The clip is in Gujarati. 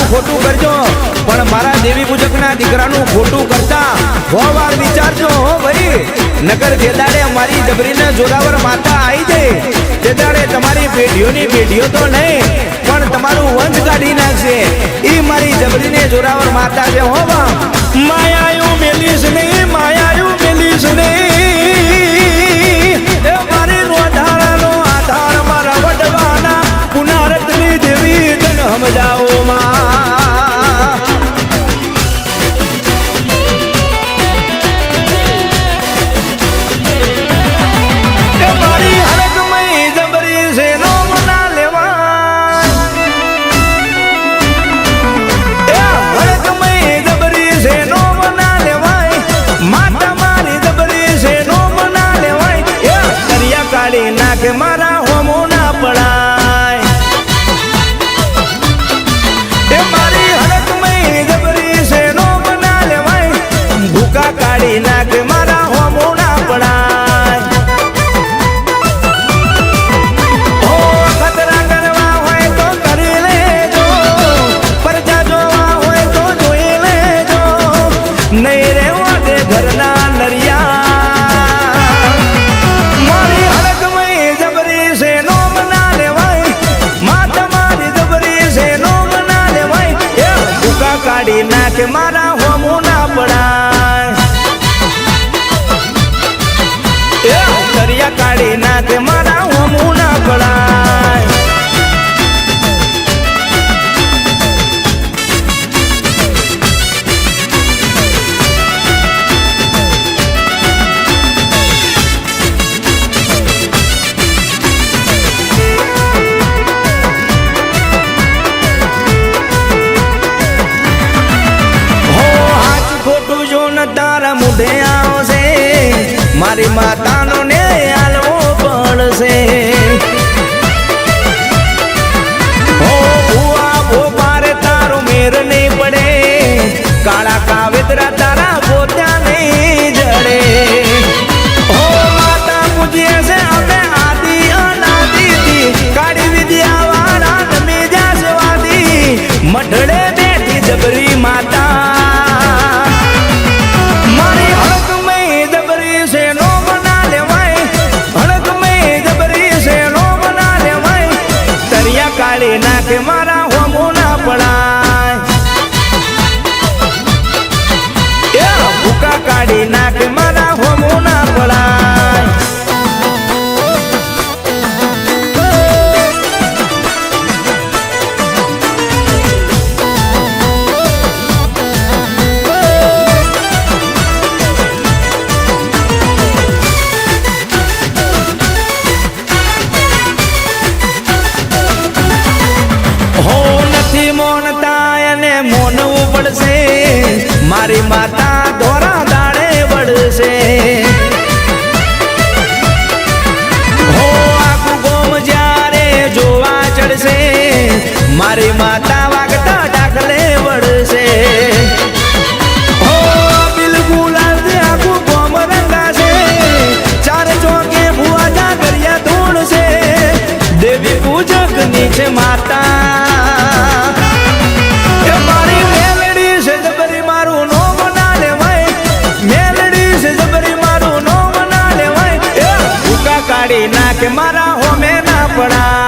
ખોટું કરજો પણ મારા દેવી પૂજકના દીકરાનું ખોટું કરતા 100 વાર વિચારજો હો ભાઈ, નગર જે દાડે અમારી જબરીને જોરાવર માતા આવી જાય તે દાડે તમારી પેઢીઓની પેઢીઓ તો નહીં પણ તમારું વંશ કાઢી નાખશે. ઈ મારી જબરીને જોરાવર માતા છે હો બા. માયાયું મેલીશ નહીં, માયાયું મેલીશ નહીં, એ મારી રોધાળાનો આધાર મારા વડવાના પુનારતની દેવી તને સમજાવો માં. એ મારી હરકમય જબરી છે નો મના લેવાય, એ હરકમય જબરી છે નો મના લેવાય, માતા મારી જબરી છે નો મના લેવાય, એ દરિયા કાઢી નાખે મારા હોમો ના પડાય. એ મારી હરકમય જબરી છે નો મના લેવાય, ભૂકા કાઢી નાખે મારા હોમો ના પડાય. ઓ ખતરા કરવા હોય તો કરી લેજો, પરજા જોવા હોય તો જોઈ લેજો, નહીં રહેવા દે ઘરના નરિયા. મારી હરકમય જબરી છે નો મના લેવાય, માતા મારી જબરી છે નો મના લેવાય, એ ભૂકા કાઢી નાખે મારા હોમો ના પડાય. એ દરિયા કાઢી નાખે મારા હોમો ના પડાય. હો હાથ ખોટું જો ન તારા મુઢે આવશે, મારી માતાનો ને હાલવો પડશે. હો ભુવા ભોપારે તારો મેર નહીં પડે, કાળા કાવેતરા તારા પોત્યા નહીં જડે. હો માતા પૂજીએ છે અમે આદિ અનાદિથી, કાળી વિદ્યા વાળા તમે જાસવાદી, મઢડે બેઠી જબરી માતા. મારી હરકમય જબરી છે નો મના લેવાય, હરકમય જબરી છે નો મના લેવાય, દરિયા કાઢી નાખે મારા હોમો ના પડાય. એ ભૂકા કાઢી નાખે મારા હોમો ના પડાય. હો નથી મોનતા એને મોનવું પડશે, મારી માતા ધોરા દાડે વળશે. હો આખું ગોમ જ્યારે જોવા ચડશે, મારી માતા વાગતા ડાકલે વળશે. હો બિલકુલ આજે આખું ગોમ રંગાશે, ચાર ચોકે ભુવા જાગરિયા ધૂણશે, દેવી પૂજક નીચે માતા. એ મારી મેલડી છે જબરી મારું નો મના લેવાય, મેલડી છે જબરી મારું નો મના લેવાય, એ ભૂકા કાઢી નાખે મારા હોમે ના પડાય.